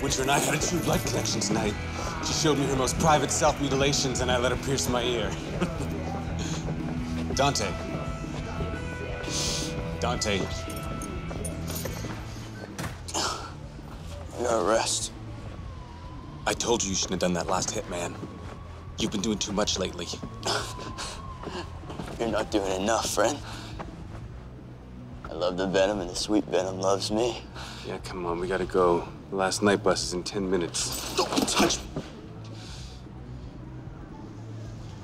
Winter and I had a true blood connection tonight. She showed me her most private self-mutilations, and I let her pierce my ear. Dante. Dante. I gotta rest. I told you shouldn't have done that last hit, man. You've been doing too much lately. You're not doing enough, friend. I love the venom, and the sweet venom loves me. Yeah, come on, we gotta go. The last night bus is in 10 minutes. Don't touch me.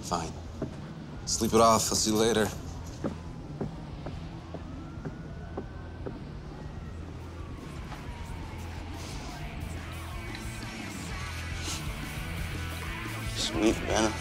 Fine. Sleep it off. I'll see you later. Sweet venom.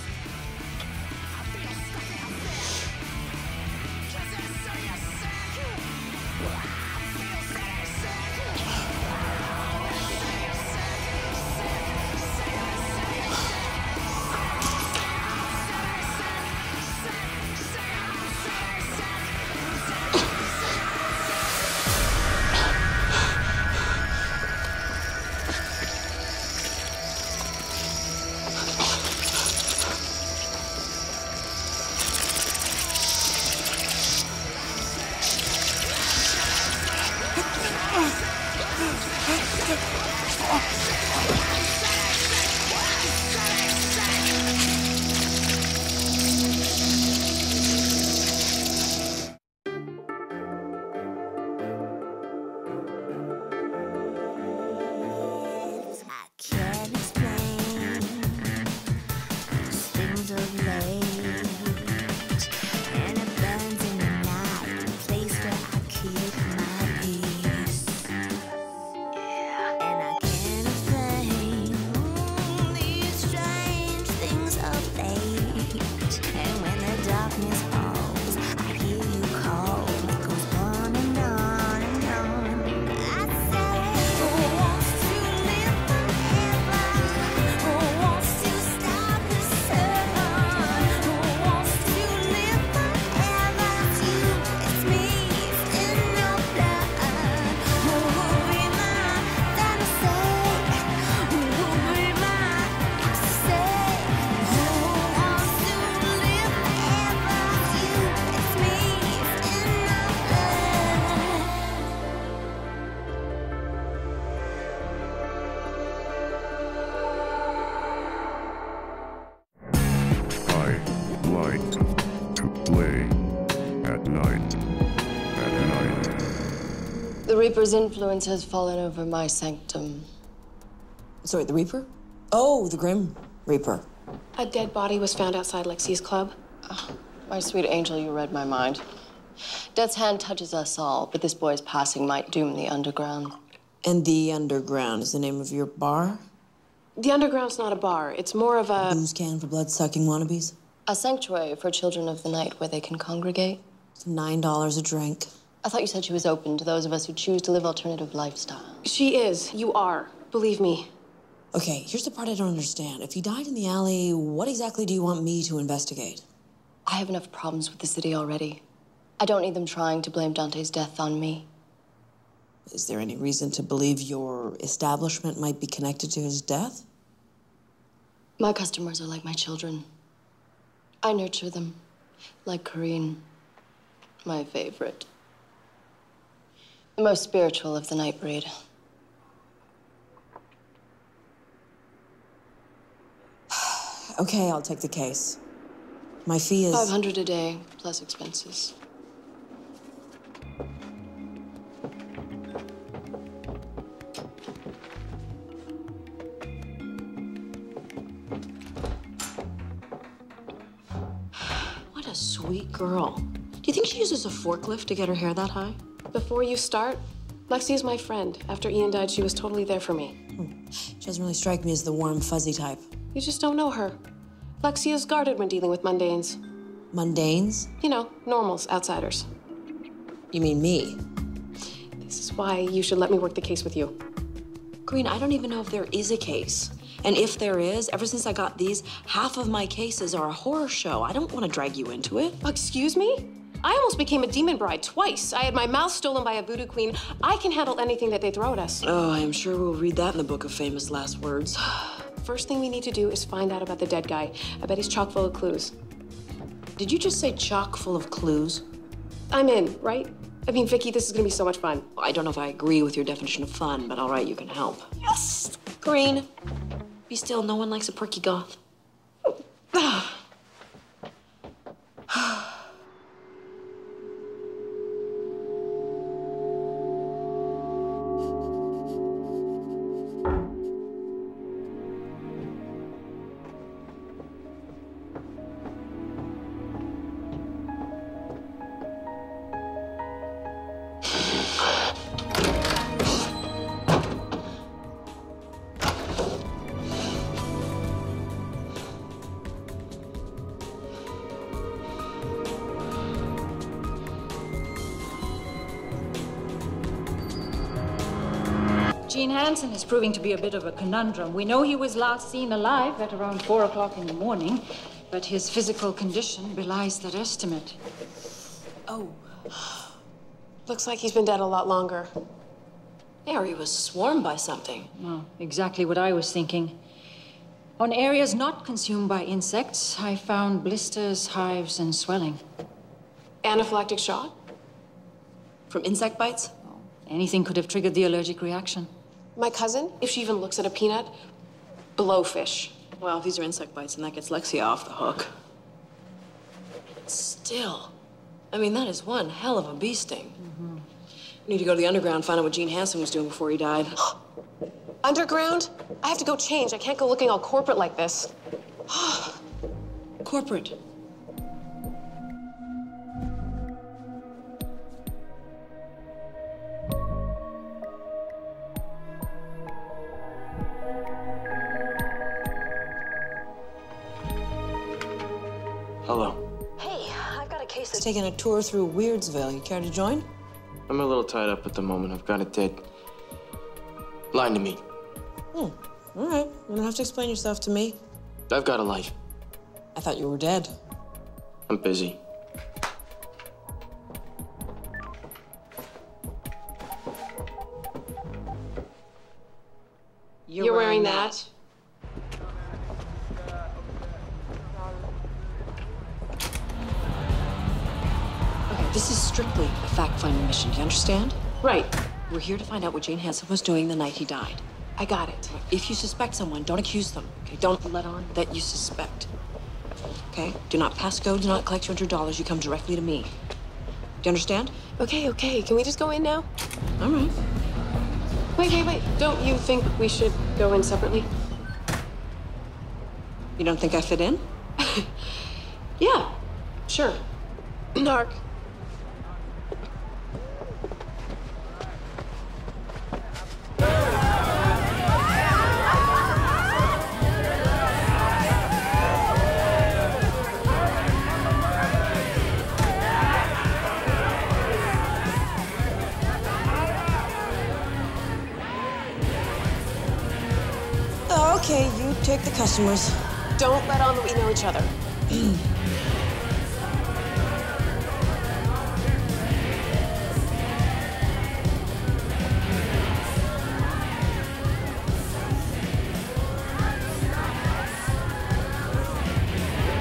The Reaper's influence has fallen over my sanctum. Sorry, the Reaper? Oh, the Grim Reaper. A dead body was found outside Lexi's club. Oh, my sweet angel, you read my mind. Death's hand touches us all, but this boy's passing might doom the underground. And the underground is the name of your bar? The underground's not a bar. It's more of a... booze can for blood-sucking wannabes? A sanctuary for children of the night where they can congregate. It's $9 a drink. I thought you said she was open to those of us who choose to live alternative lifestyles. She is. You are. Believe me. Okay, here's the part I don't understand. If he died in the alley, what exactly do you want me to investigate? I have enough problems with the city already. I don't need them trying to blame Dante's death on me. Is there any reason to believe your establishment might be connected to his death? My customers are like my children. I nurture them, like Corinne, my favorite. The most spiritual of the night breed. Okay, I'll take the case. My fee is... $500 a day, plus expenses. What a sweet girl. Do you think she uses a forklift to get her hair that high? Before you start, Lexi is my friend. After Ian died, she was totally there for me. She doesn't really strike me as the warm, fuzzy type. You just don't know her. Lexi is guarded when dealing with mundanes. Mundanes? You know, normals, outsiders. You mean me? This is why you should let me work the case with you. Green, I don't even know if there is a case. And if there is, ever since I got these, half of my cases are a horror show. I don't want to drag you into it. Excuse me? I almost became a demon bride twice. I had my mouth stolen by a voodoo queen. I can handle anything that they throw at us. Oh, I am sure we'll read that in the book of famous last words. First thing we need to do is find out about the dead guy. I bet he's chock full of clues. Did you just say chock full of clues? I'm in, right? I mean, Vicky, this is gonna be so much fun. I don't know if I agree with your definition of fun, but all right, you can help. Yes! Green. Be still, no one likes a perky goth. Gene Hansen is proving to be a bit of a conundrum. We know he was last seen alive at around 4 o'clock in the morning, but his physical condition belies that estimate. Oh. Looks like he's been dead a lot longer. Yeah, or he was swarmed by something. Well, exactly what I was thinking. On areas not consumed by insects, I found blisters, hives, and swelling. Anaphylactic shock? From insect bites? Anything could have triggered the allergic reaction. My cousin, if she even looks at a peanut, blowfish. Well, if these are insect bites, then that gets Lexia off the hook. Still, I mean, that is one hell of a bee sting. We need to go to the underground, find out what Gene Hansen was doing before he died. Underground? I have to go change. I can't go looking all corporate like this. Corporate. Hello. Hey, I've got a case that's taking a tour through Weirdsville. You care to join? I'm a little tied up at the moment. I've got a dead line to meet. All right. You don't have to explain yourself to me. I've got a life. I thought you were dead. I'm busy. You're wearing that? This is strictly a fact-finding mission, do you understand? Right. We're here to find out what Gene Hansen was doing the night he died. I got it. If you suspect someone, don't accuse them, okay? Don't let on that you suspect, okay? Do not pass go, do not collect $200. You come directly to me. Do you understand? Okay. Can we just go in now? All right. Wait. Don't you think we should go in separately? You don't think I fit in? Yeah, sure. Narc. Okay, you take the customers. Don't let on that we know each other.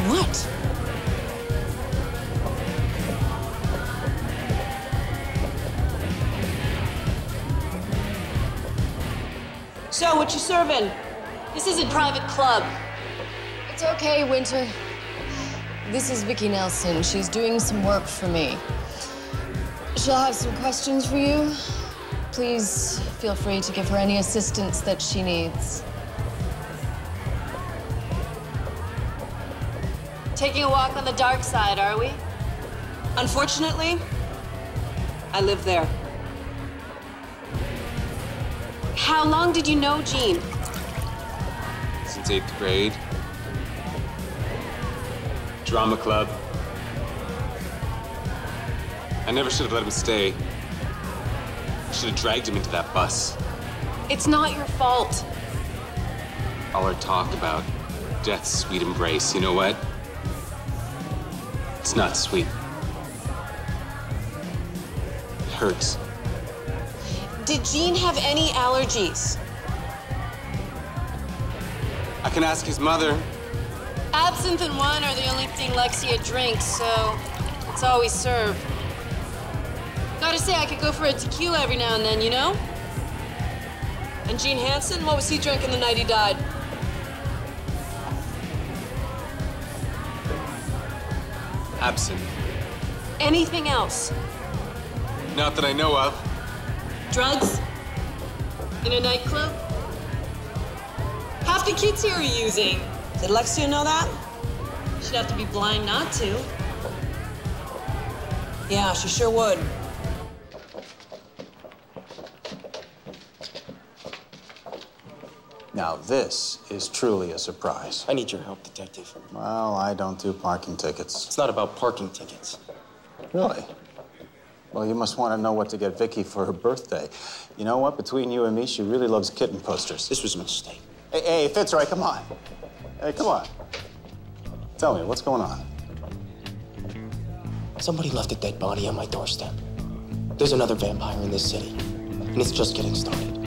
What? So, what you serving? This is a private club. It's okay, Winter. This is Vicky Nelson. She's doing some work for me. She'll have some questions for you. Please feel free to give her any assistance that she needs. Taking a walk on the dark side, are we? Unfortunately, I live there. How long did you know Gene? Since 8th grade. Drama club. I never should have let him stay. I should have dragged him into that bus. It's not your fault. All our talk about death's sweet embrace, you know what? It's not sweet. hurts. Did Gene have any allergies? I can ask his mother. Absinthe and wine are the only thing Lexia drinks, so it's always served. Gotta say, I could go for a tequila every now and then, you know? And Gene Hansen, what was he drinking the night he died? Absent. Anything else? Not that I know of. Drugs? In a nightclub? Half the kids here are using. Did Lexia know that? She'd have to be blind not to. Yeah, she sure would. Now, this is truly a surprise. I need your help, Detective. Well, I don't do parking tickets. It's not about parking tickets. Really? Well, you must want to know what to get Vicky for her birthday. You know what? Between you and me, she really loves kitten posters. This was a mistake. Hey, Fitzroy, come on. Hey, come on. Tell me, what's going on? Somebody left a dead body on my doorstep. There's another vampire in this city, and it's just getting started.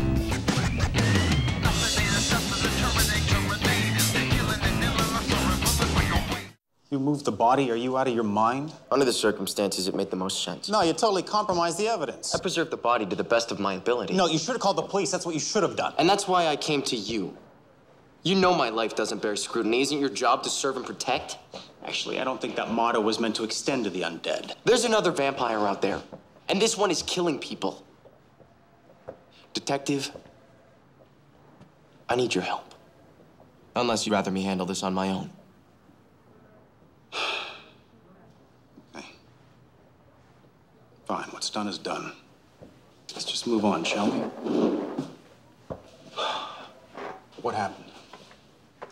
You moved the body? Are you out of your mind? Under the circumstances, it made the most sense. No, you totally compromised the evidence. I preserved the body to the best of my ability. No, you should have called the police. That's what you should have done. And that's why I came to you. You know my life doesn't bear scrutiny. Isn't your job to serve and protect? Actually, I don't think that motto was meant to extend to the undead. There's another vampire out there, and this one is killing people. Detective, I need your help. Unless you'd rather me handle this on my own. Okay. Fine, what's done is done. Let's just move on, shall we? What happened?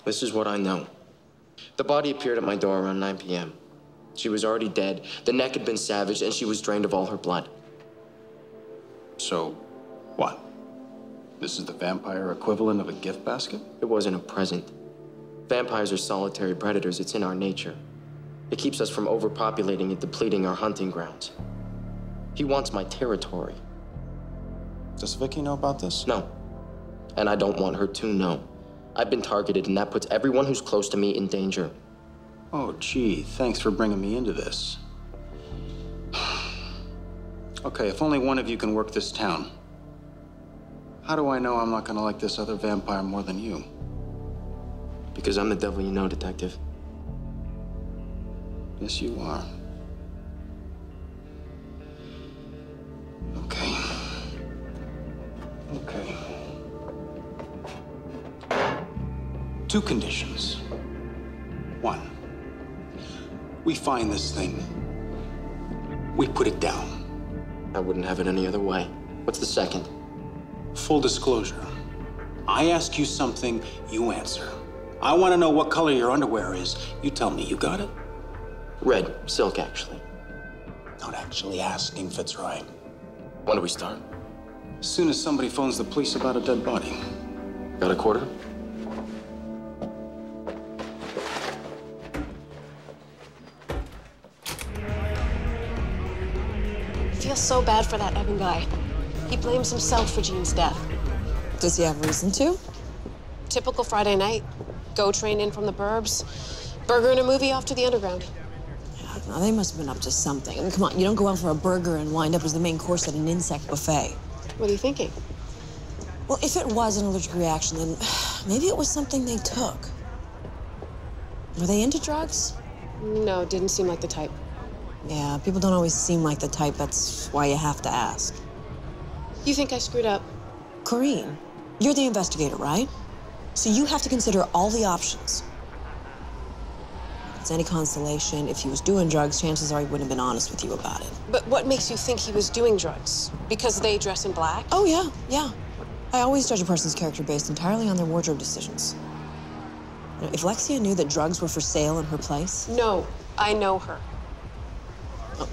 This is what I know. The body appeared at my door around 9 p.m. She was already dead. The neck had been savaged, and she was drained of all her blood. So, what? This is the vampire equivalent of a gift basket? It wasn't a present. Vampires are solitary predators. It's in our nature. It keeps us from overpopulating and depleting our hunting grounds. He wants my territory. Does Vicky know about this? No. And I don't want her to know. I've been targeted, and that puts everyone who's close to me in danger. Oh, gee, thanks for bringing me into this. Okay, if only one of you can work this town, how do I know I'm not gonna like this other vampire more than you? Because I'm the devil you know, Detective. Yes, you are. Okay. Okay. 2 conditions. 1, we find this thing. We put it down. I wouldn't have it any other way. What's the second? Full disclosure. I ask you something, you answer. I want to know what color your underwear is. You tell me, you got it? Red. Silk, actually. Not actually asking, Fitzroy. When do we start? As soon as somebody phones the police about a dead body. Got a quarter? I feel so bad for that Evan guy. He blames himself for Gene's death. Does he have reason to? Typical Friday night. Go train in from the burbs. Burger and a movie off to the underground. Now, they must have been up to something. I mean, come on, you don't go out for a burger and wind up as the main course at an insect buffet. What are you thinking? Well, if it was an allergic reaction, then maybe it was something they took. Were they into drugs? No, didn't seem like the type. Yeah, people don't always seem like the type. That's why you have to ask. You think I screwed up? Corrine, you're the investigator, right? So you have to consider all the options. If it's any consolation, if he was doing drugs, chances are he wouldn't have been honest with you about it. But what makes you think he was doing drugs? Because they dress in black? Oh, yeah. I always judge a person's character based entirely on their wardrobe decisions. You know, if Lexia knew that drugs were for sale in her place... No, I know her.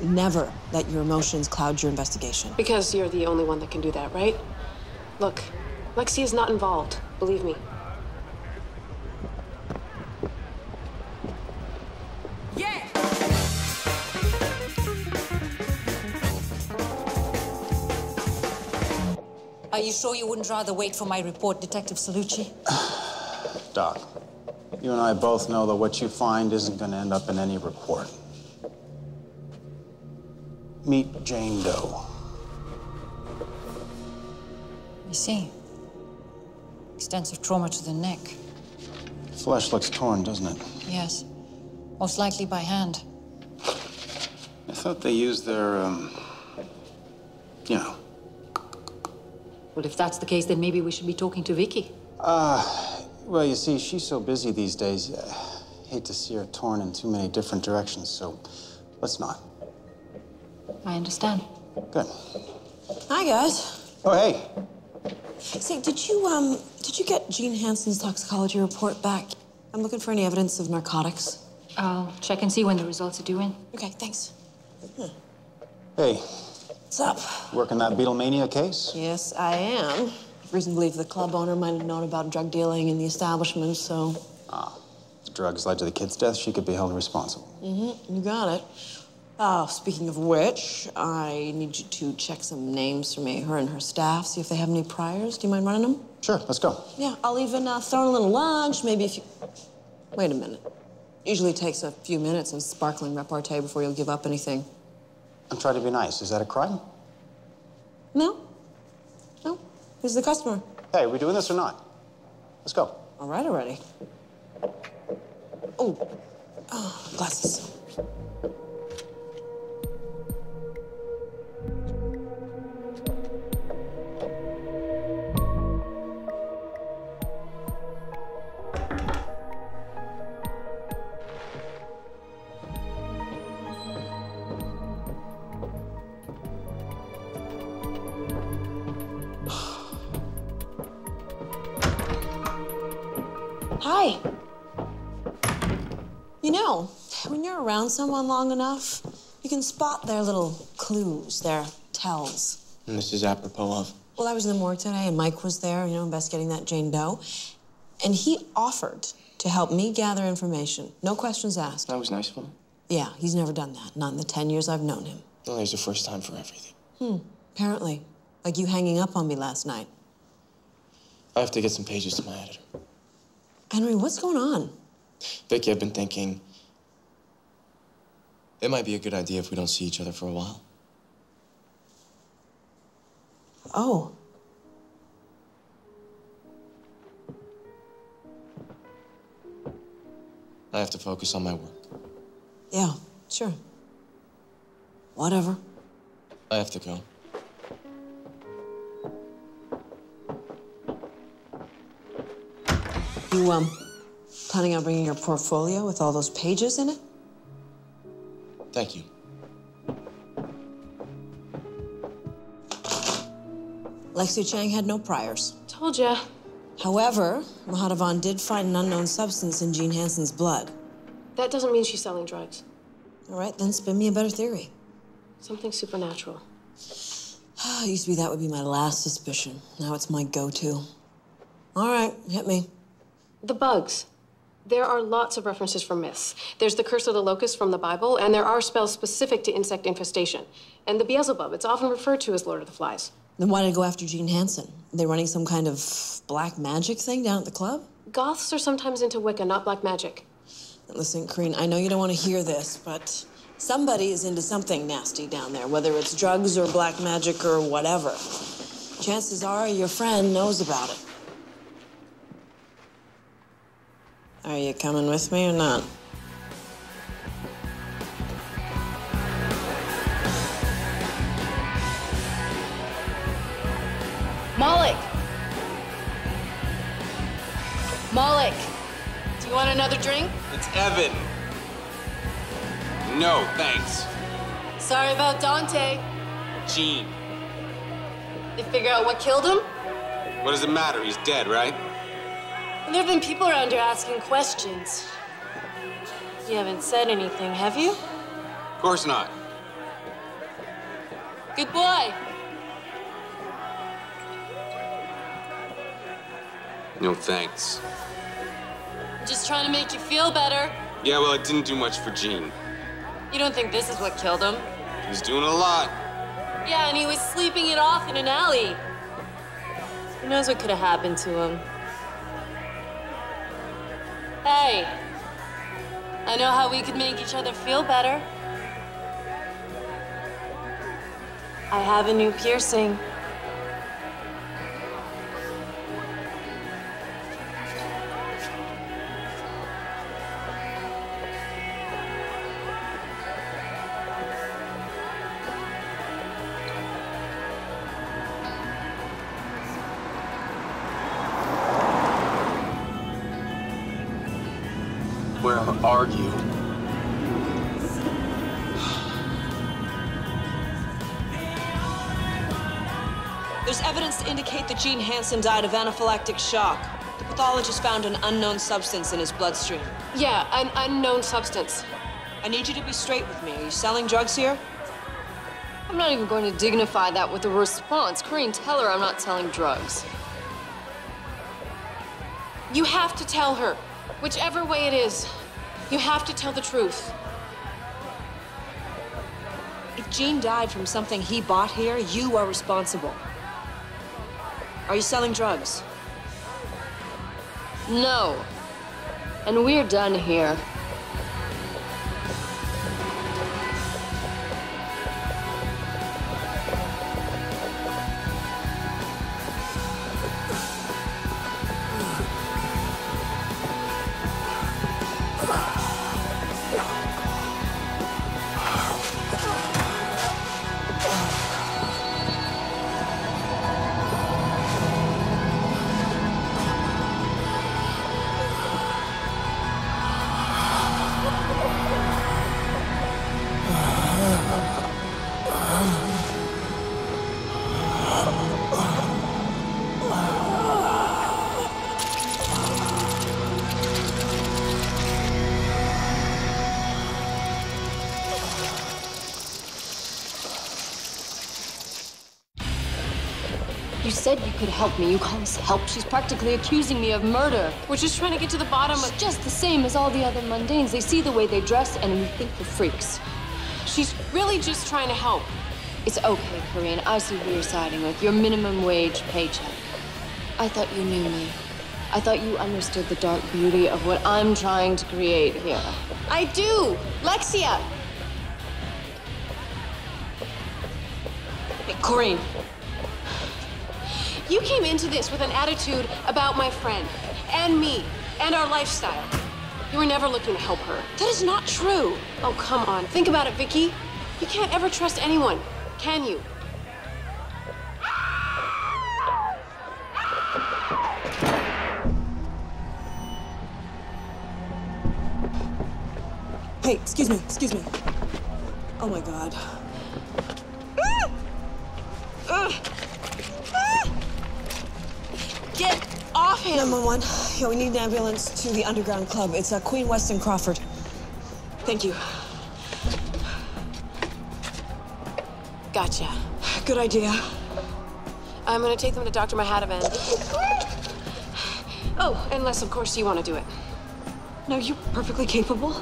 Never let your emotions cloud your investigation. Because you're the only one that can do that, right? Look, Lexi is not involved, believe me. Yeah! Are you sure you wouldn't rather wait for my report, Detective Salucci? Doc, you and I both know that what you find isn't going to end up in any report. Meet Jane Doe. I see. Extensive trauma to the neck. Flesh looks torn, doesn't it? Yes. Most likely by hand. I thought they used their, you know. Well, if that's the case, then maybe we should be talking to Vicky. Well, you see, she's so busy these days. I hate to see her torn in too many different directions, so let's not. I understand. Good. Hi, guys. Oh, hey. Say, did you get Gene Hansen's toxicology report back? I'm looking for any evidence of narcotics. I'll check and see when the results are due in. Okay, thanks. Hey. What's up? Working that Beatlemania case? Yes, I am. Reason to believe the club owner might have known about drug dealing in the establishment, so... The drugs led to the kid's death. She could be held responsible. Mm-hmm, you got it. Oh, speaking of which, I need you to check some names for me, her and her staff, see if they have any priors. Do you mind running them? Sure, let's go. Yeah, I'll even throw in a little lunch, maybe if you... Wait a minute. Usually takes a few minutes of sparkling repartee before you'll give up anything. I'm trying to be nice. Is that a crime? No. No. Who's the customer? Hey, are we doing this or not? Let's go. All right already. Oh, glasses. Hi. You know, when you're around someone long enough, you can spot their little clues, their tells. And this is apropos of? Well, I was in the morgue today, and Mike was there, you know, investigating that Jane Doe. And he offered to help me gather information. No questions asked. That was nice of him. Yeah, he's never done that. Not in the 10 years I've known him. Well, there's a first time for everything. Apparently. Like you hanging up on me last night. I have to get some pages to my editor. Henry, what's going on? Vicky, I've been thinking it might be a good idea if we don't see each other for a while. Oh. I have to focus on my work. Yeah, sure. Whatever. I have to go. You, planning on bringing your portfolio with all those pages in it? Thank you. Lexi Chang had no priors. Told ya. However, Mahadevan did find an unknown substance in Gene Hansen's blood. That doesn't mean she's selling drugs. All right, then spin me a better theory. Something supernatural. It used to be that would be my last suspicion. Now it's my go-to. All right, hit me. The bugs. There are lots of references from myths. There's the curse of the locust from the Bible, and there are spells specific to insect infestation. And the Beelzebub, it's often referred to as Lord of the Flies. Then why did it go after Gene Hansen? Are they running some kind of black magic thing down at the club? Goths are sometimes into Wicca, not black magic. Listen, Kareen, I know you don't want to hear this, but somebody is into something nasty down there, whether it's drugs or black magic or whatever. Chances are your friend knows about it. Are you coming with me or not? Malik! Malik! Do you want another drink? It's Evan. No, thanks. Sorry about Dante. Gene. They figure out what killed him? What does it matter? He's dead, right? There have been people around here asking questions. You haven't said anything, have you? Of course not. Good boy. No thanks. I'm just trying to make you feel better. Yeah, well, it didn't do much for Gene. You don't think this is what killed him? He's doing a lot. Yeah, and he was sleeping it off in an alley. Who knows what could have happened to him? Hey, I know how we could make each other feel better. I have a new piercing. Where are you? There's evidence to indicate that Gene Hansen died of anaphylactic shock. The pathologist found an unknown substance in his bloodstream. Yeah, an unknown substance. I need you to be straight with me. Are you selling drugs here? I'm not even going to dignify that with a response. Corinne, tell her I'm not selling drugs. You have to tell her. Whichever way it is, you have to tell the truth. If Gene died from something he bought here, you are responsible. Are you selling drugs? No. And we're done here. You said you could help me. You call this help? She's practically accusing me of murder. We're just trying to get to the bottom of... She's just the same as all the other mundanes. They see the way they dress and we think we're freaks. She's really just trying to help. It's okay, Corinne. I see who you're siding with. Your minimum wage paycheck. I thought you knew me. I thought you understood the dark beauty of what I'm trying to create here. I do! Lexia! Hey, Corinne. You came into this with an attitude about my friend, and me, and our lifestyle. You were never looking to help her. That is not true. Oh, come on. Think about it, Vicky. You can't ever trust anyone, can you? Hey, excuse me. Oh my God. Get off him! 911. Yeah, we need an ambulance to the underground club. It's Queen Weston Crawford. Thank you. Gotcha. Good idea. I'm gonna take them to Dr. Mahadavan. Oh, unless, of course, you want to do it. No, you're perfectly capable.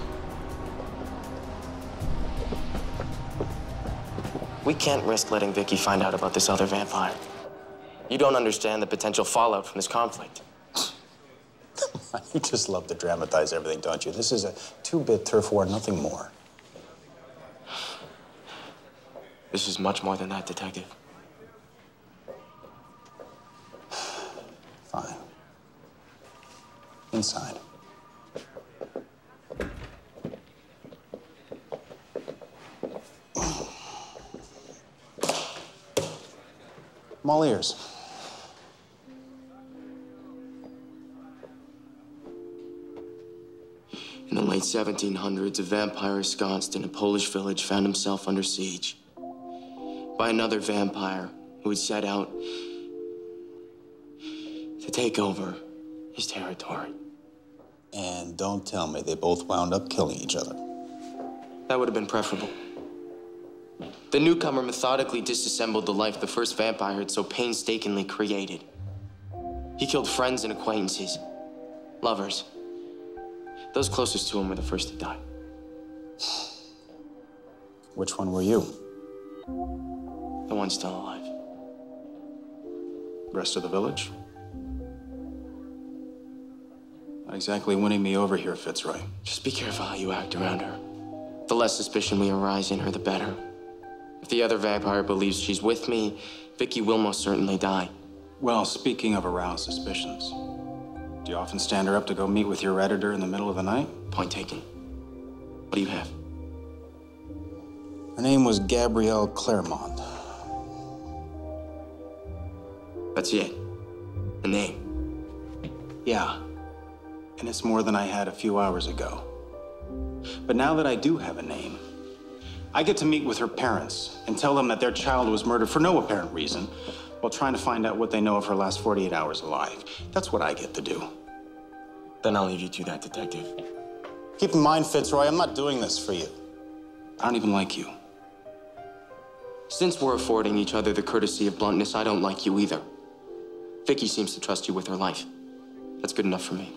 We can't risk letting Vicky find out about this other vampire. You don't understand the potential fallout from this conflict. You just love to dramatize everything, don't you? This is a two-bit turf war, nothing more. This is much more than that, Detective. Fine. Inside. I'm all ears. In the late 1700s, a vampire ensconced in a Polish village found himself under siege by another vampire who had set out to take over his territory. And don't tell me they both wound up killing each other. That would have been preferable. The newcomer methodically disassembled the life the first vampire had so painstakingly created. He killed friends and acquaintances, lovers. Those closest to him were the first to die. Which one were you? The one still alive. Rest of the village? Not exactly winning me over here, Fitzroy. Just be careful how you act around her. The less suspicion we arise in her, the better. If the other vampire believes she's with me, Vicky will most certainly die. Well, speaking of aroused suspicions, do you often stand her up to go meet with your editor in the middle of the night? Point taken. What do you have? Her name was Gabrielle Claremont. That's it. A name. Yeah. And it's more than I had a few hours ago. But now that I do have a name, I get to meet with her parents and tell them that their child was murdered for no apparent reason while trying to find out what they know of her last 48 hours alive. That's what I get to do. Then I'll leave you to that, Detective. Keep in mind, Fitzroy, I'm not doing this for you. I don't even like you. Since we're affording each other the courtesy of bluntness, I don't like you either. Vicky seems to trust you with her life. That's good enough for me.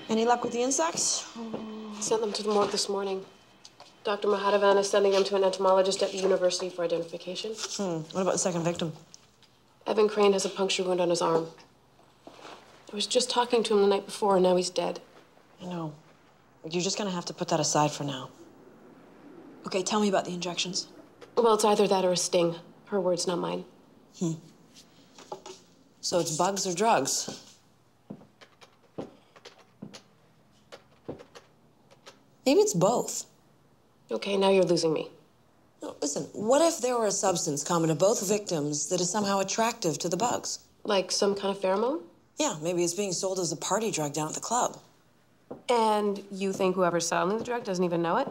Any luck with the insects? Sent them to the morgue this morning. Dr. Mahadavan is sending them to an entomologist at the university for identification. What about the second victim? Evan Crane has a puncture wound on his arm. I was just talking to him the night before, and now he's dead. I know. You're just gonna have to put that aside for now. Okay, tell me about the injections. Well, it's either that or a sting. Her words, not mine. So it's bugs or drugs? Maybe it's both. Okay, now you're losing me. No, listen, what if there were a substance common to both victims that is somehow attractive to the bugs? Like some kind of pheromone? Yeah, maybe it's being sold as a party drug down at the club. And you think whoever's selling the drug doesn't even know it?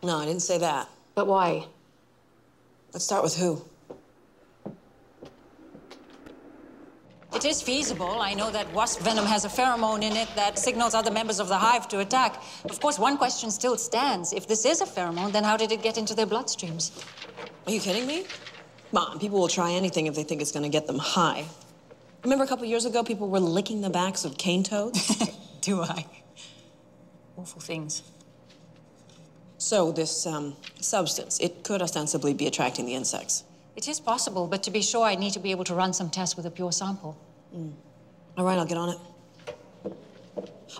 No, I didn't say that. But why? Let's start with who. It is feasible. I know that wasp venom has a pheromone in it that signals other members of the hive to attack. Of course, one question still stands. If this is a pheromone, then how did it get into their bloodstreams? Are you kidding me? Mom, people will try anything if they think it's gonna get them high. Remember a couple years ago, people were licking the backs of cane toads? Do I? Awful things. So this substance, it could ostensibly be attracting the insects. It is possible, but to be sure, I need to be able to run some tests with a pure sample. All right, I'll get on it.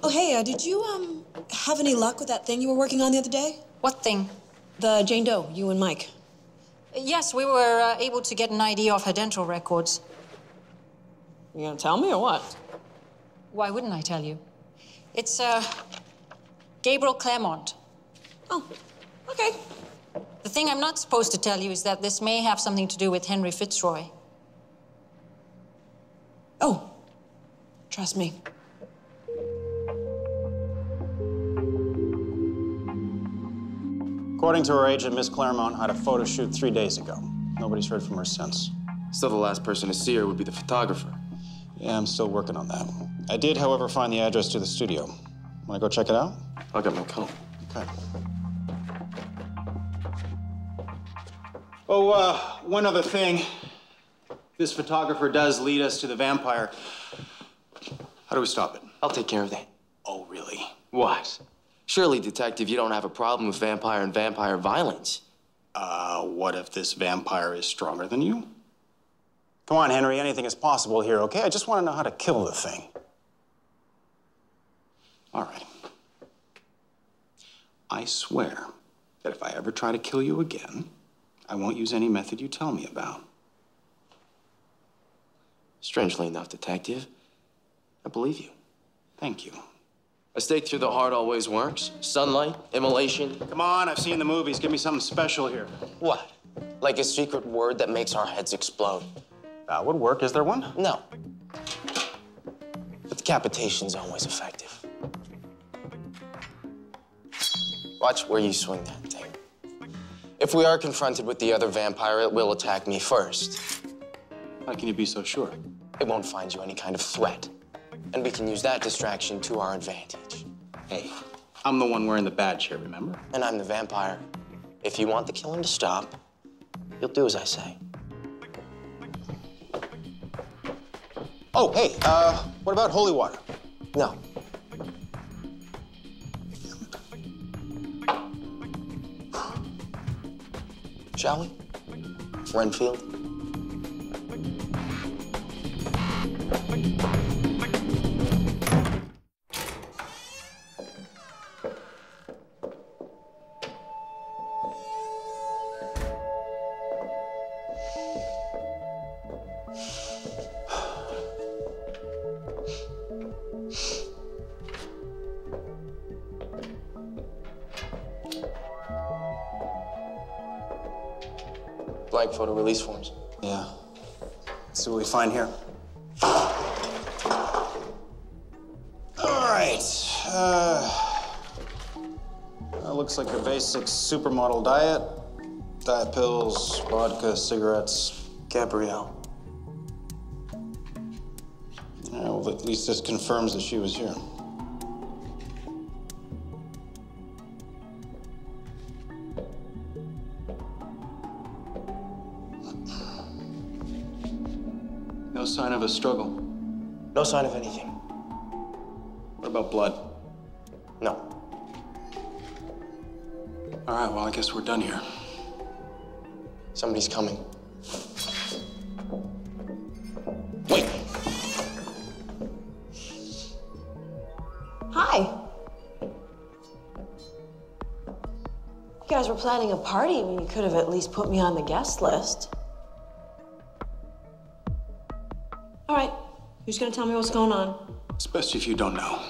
Oh, hey, did you have any luck with that thing you were working on the other day? What thing? The Jane Doe, you and Mike. Yes, we were able to get an ID off her dental records. You gonna tell me or what? Why wouldn't I tell you? It's, Gabrielle Claremont. Oh, okay. The thing I'm not supposed to tell you is that this may have something to do with Henry Fitzroy. Oh, trust me. According to her agent, Miss Claremont had a photo shoot 3 days ago. Nobody's heard from her since. Still, the last person to see her would be the photographer. Yeah, I'm still working on that. I did, however, find the address to the studio. Wanna go check it out? I'll get my coat. Okay. Oh, one other thing. This photographer does lead us to the vampire. How do we stop it? I'll take care of that. Oh, really? What? Surely, Detective, you don't have a problem with vampire and vampire violence. What if this vampire is stronger than you? Come on, Henry, anything is possible here, okay? I just want to know how to kill the thing. All right. I swear that if I ever try to kill you again, I won't use any method you tell me about. Strangely enough, Detective, I believe you. Thank you. A stake through the heart always works. Sunlight, immolation. Come on, I've seen the movies. Give me something special here. What? Like a secret word that makes our heads explode? That would work. Is there one? No. But decapitation's always effective. Watch where you swing that thing. If we are confronted with the other vampire, it will attack me first. How can you be so sure? It won't find you any kind of threat. And we can use that distraction to our advantage. Hey, I'm the one wearing the badge here, remember? And I'm the vampire. If you want the killing to stop, You'll do as I say. Oh, hey, what about holy water? No. Shall we? Renfield? Blank photo release forms. Yeah. Let's see what we find here. All right. Looks like a basic supermodel diet. Diet pills, vodka, cigarettes. Gabrielle. Well, at least this confirms that she was here. No sign of a struggle. No sign of anything. What about blood? No. All right, well, I guess we're done here. Somebody's coming. Wait! Hi. You guys were planning a party. I mean, you could have at least put me on the guest list. All right, who's gonna tell me what's going on? It's best if you don't know.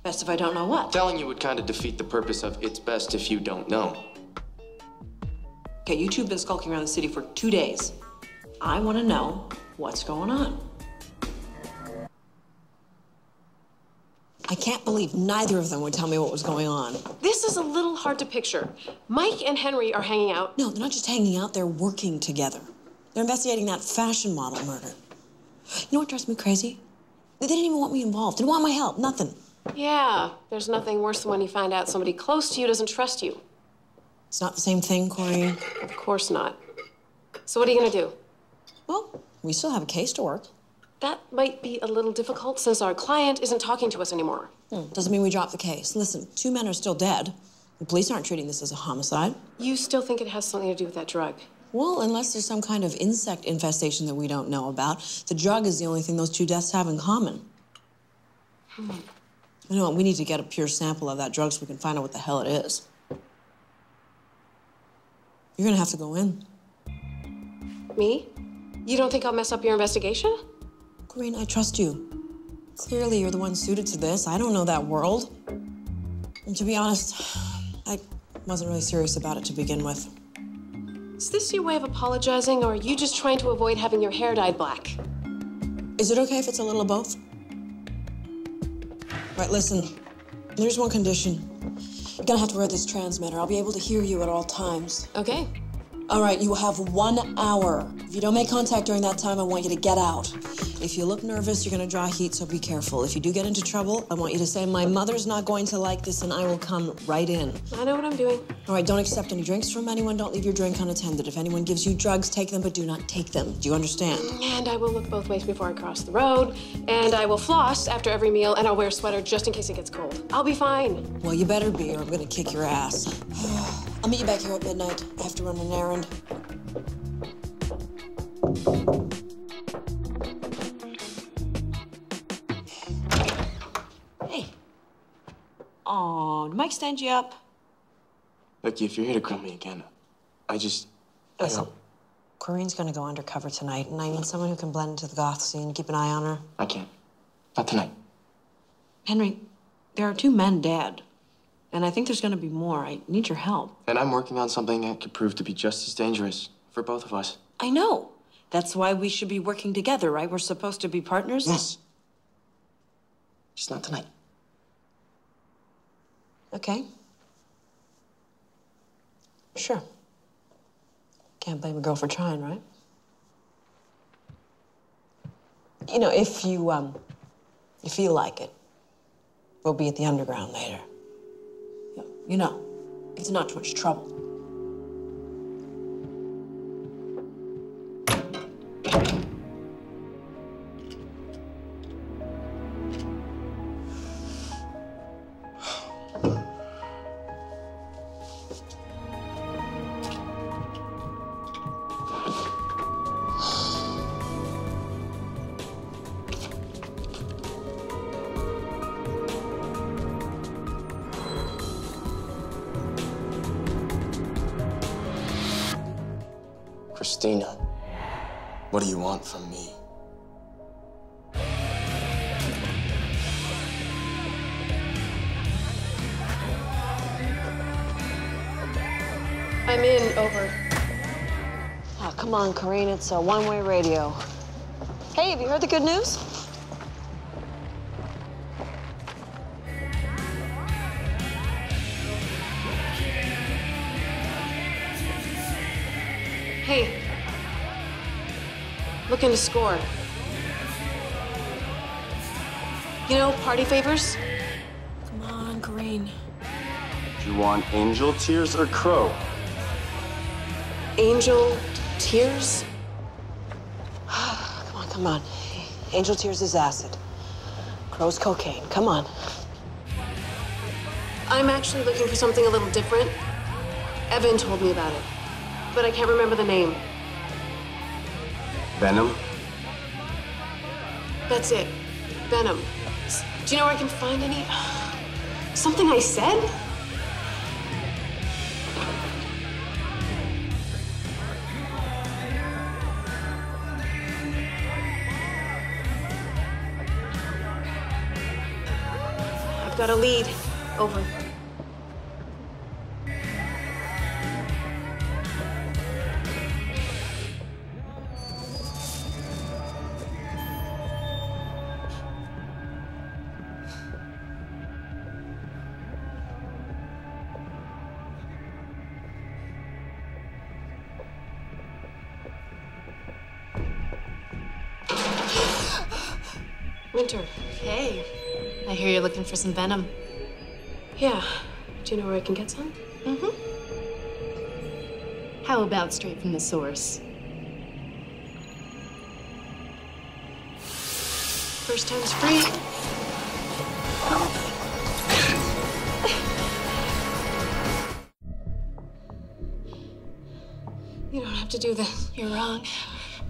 Best if I don't know what? Telling you would kind of defeat the purpose of it's best if you don't know. Okay, you two have been skulking around the city for 2 days. I want to know what's going on. I can't believe neither of them would tell me what was going on. This is a little hard to picture. Mike and Henry are hanging out. No, they're not just hanging out, they're working together. They're investigating that fashion model murder. You know what drives me crazy? They didn't even want me involved, didn't want my help, nothing. Yeah, there's nothing worse than when you find out somebody close to you doesn't trust you. It's not the same thing, Corey. Of course not. So what are you gonna do? Well, we still have a case to work. That might be a little difficult since our client isn't talking to us anymore. Doesn't mean we drop the case. Listen, 2 men are still dead. The police aren't treating this as a homicide. You still think it has something to do with that drug? Well, unless there's some kind of insect infestation that we don't know about, the drug is the only thing those 2 deaths have in common. You know what? We need to get a pure sample of that drug so we can find out what the hell it is. You're gonna have to go in. Me? You don't think I'll mess up your investigation? Corinne, I trust you. Clearly, you're the one suited to this. I don't know that world. And to be honest, I wasn't really serious about it to begin with. Is this your way of apologizing, or are you just trying to avoid having your hair dyed black? Is it okay if it's a little of both? Right, listen. There's one condition. You're gonna have to wear this transmitter. I'll be able to hear you at all times. Okay. All right, you have 1 hour. If you don't make contact during that time, I want you to get out. If you look nervous, you're gonna draw heat, so be careful. If you do get into trouble, I want you to say, my mother's not going to like this, and I will come right in. I know what I'm doing. All right, don't accept any drinks from anyone. Don't leave your drink unattended. If anyone gives you drugs, take them, but do not take them. Do you understand? And I will look both ways before I cross the road. And I will floss after every meal, and I'll wear a sweater just in case it gets cold. I'll be fine. Well, you better be, or I'm gonna kick your ass. I'll meet you back here at midnight. I have to run an errand. Hey. Oh, did Mike stand you up? Becky, if you're here to grill me again, Listen, Corinne's gonna go undercover tonight, and I need someone who can blend into the goth scene, keep an eye on her. I can't. Not tonight. Henry, there are 2 men dead, and I think there's gonna be more. I need your help. And I'm working on something that could prove to be just as dangerous for both of us. I know. That's why we should be working together, right? We're supposed to be partners? Yes. Just not tonight. Okay. Sure. Can't blame a girl for trying, right? You know, if you feel like it, we'll be at the underground later. You know, it's not too much trouble. Christina, what do you want from me? I'm in, over. Oh, come on, Corinne, it's a one-way radio. Hey, have you heard the good news? Hey. Looking to score. You know, party favors? Come on, Corinne. Do you want angel tears or crow? Angel tears? Come on, come on. Angel tears is acid. Crow's cocaine. Come on. I'm actually looking for something a little different. Evan told me about it, but I can't remember the name. Venom? That's it. Venom. Do you know where I can find any? Something I said? I've got a lead. Over. Winter. Hey, I hear you're looking for some venom. Yeah. Do you know where I can get some? Mm-hmm. How about straight from the source? First time's free. You don't have to do this. You're wrong.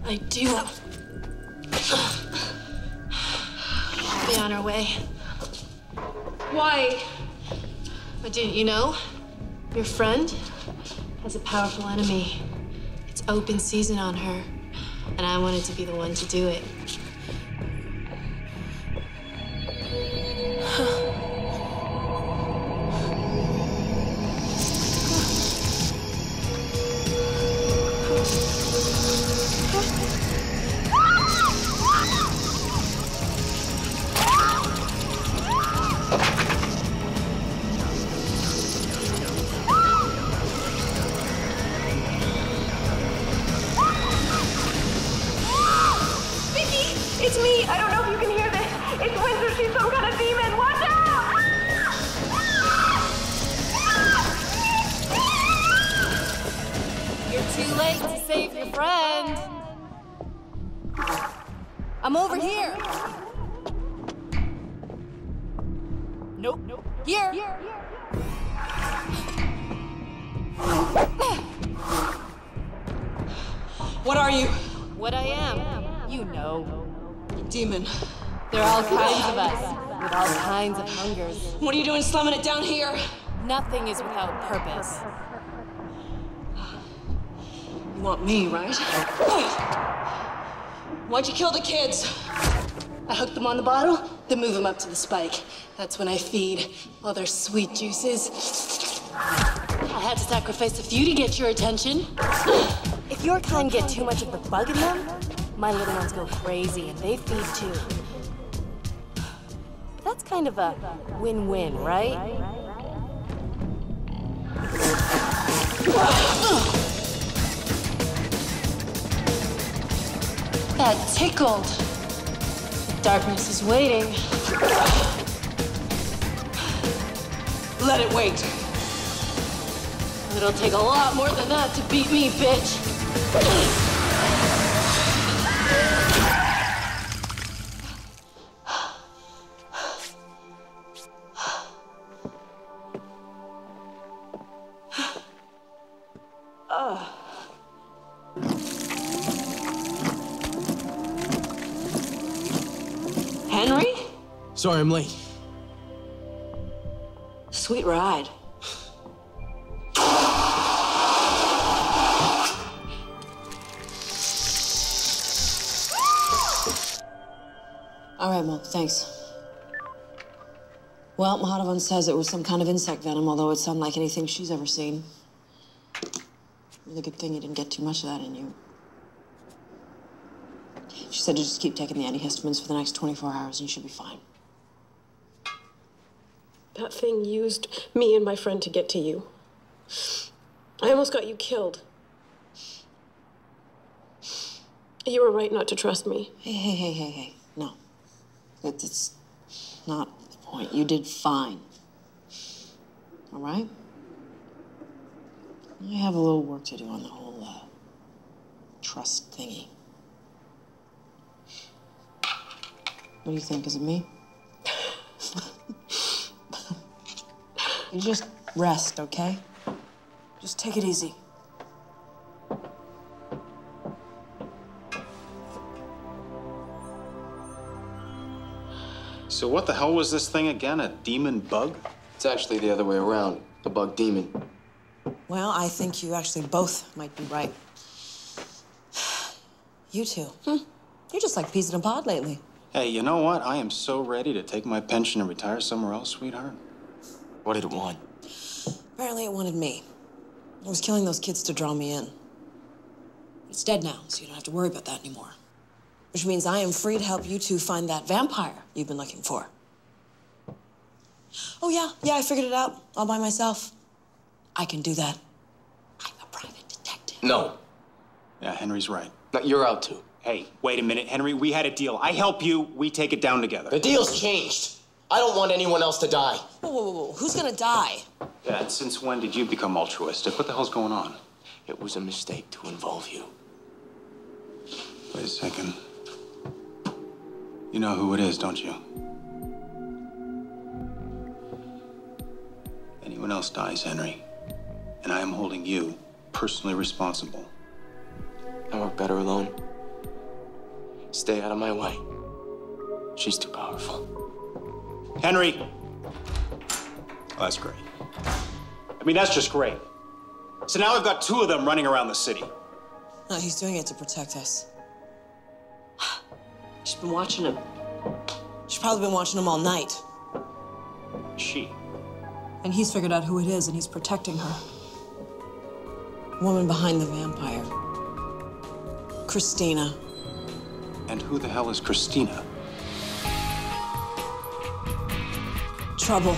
I do. Be on our way. Why? But didn't you know? Your friend has a powerful enemy. It's open season on her, and I wanted to be the one to do it. It's me! I don't know if you can hear this. It's Winter. She's some kind of demon. Watch out! You're too late to save your friend. I'm over here. Nope. Here. What are you? What I am, you know. Demon. There are all kinds of us, with all kinds of hungers. What are you doing slumming it down here? Nothing is without purpose. You want me, right? Why'd you kill the kids? I hook them on the bottle, then move them up to the spike. That's when I feed all their sweet juices. I had to sacrifice a few to get your attention. If your kind get too much of the bug in them, my little ones go crazy and they feed too. That's kind of a win-win, right? That tickled. The darkness is waiting. Let it wait. It'll take a lot more than that to beat me, bitch. Henry? Sorry, I'm late. Sweet ride. All right, Mom, thanks. Well, Mahadevan says it was some kind of insect venom, although it's unlike anything she's ever seen. Really good thing you didn't get too much of that in you. She said to just keep taking the antihistamines for the next 24 hours and you should be fine. That thing used me and my friend to get to you. I almost got you killed. You were right not to trust me. Hey. No. It's not the point. You did fine. All right? I have a little work to do on the whole, trust thingy. What do you think? Is it me? You just rest, okay? Just take it easy. So what the hell was this thing again? A demon bug? It's actually the other way around. A bug demon. Well, I think you actually both might be right. You two. You're just like peas in a pod lately. Hey, you know what? I am so ready to take my pension and retire somewhere else, sweetheart. What did it want? Apparently it wanted me. I was killing those kids to draw me in. It's dead now, so you don't have to worry about that anymore. Which means I am free to help you two find that vampire you've been looking for. Oh, yeah, I figured it out all by myself. I can do that. I'm a private detective. No. Yeah, Henry's right. No, you're out too. Hey, wait a minute, Henry. We had a deal. I help you, we take it down together. The deal's changed. I don't want anyone else to die. Whoa. Who's gonna die? Yeah, and since when did you become altruistic? What the hell's going on? It was a mistake to involve you. Wait a second. You know who it is, don't you? Anyone else dies, Henry, and I am holding you personally responsible. I work better alone. Stay out of my way. She's too powerful. Henry! Oh, that's great. I mean, that's just great. So now I've got two of them running around the city. No, he's doing it to protect us. She's been watching him. She's probably been watching him all night. She? And he's figured out who it is, and he's protecting her. Woman behind the vampire. Christina. And who the hell is Christina? Trouble.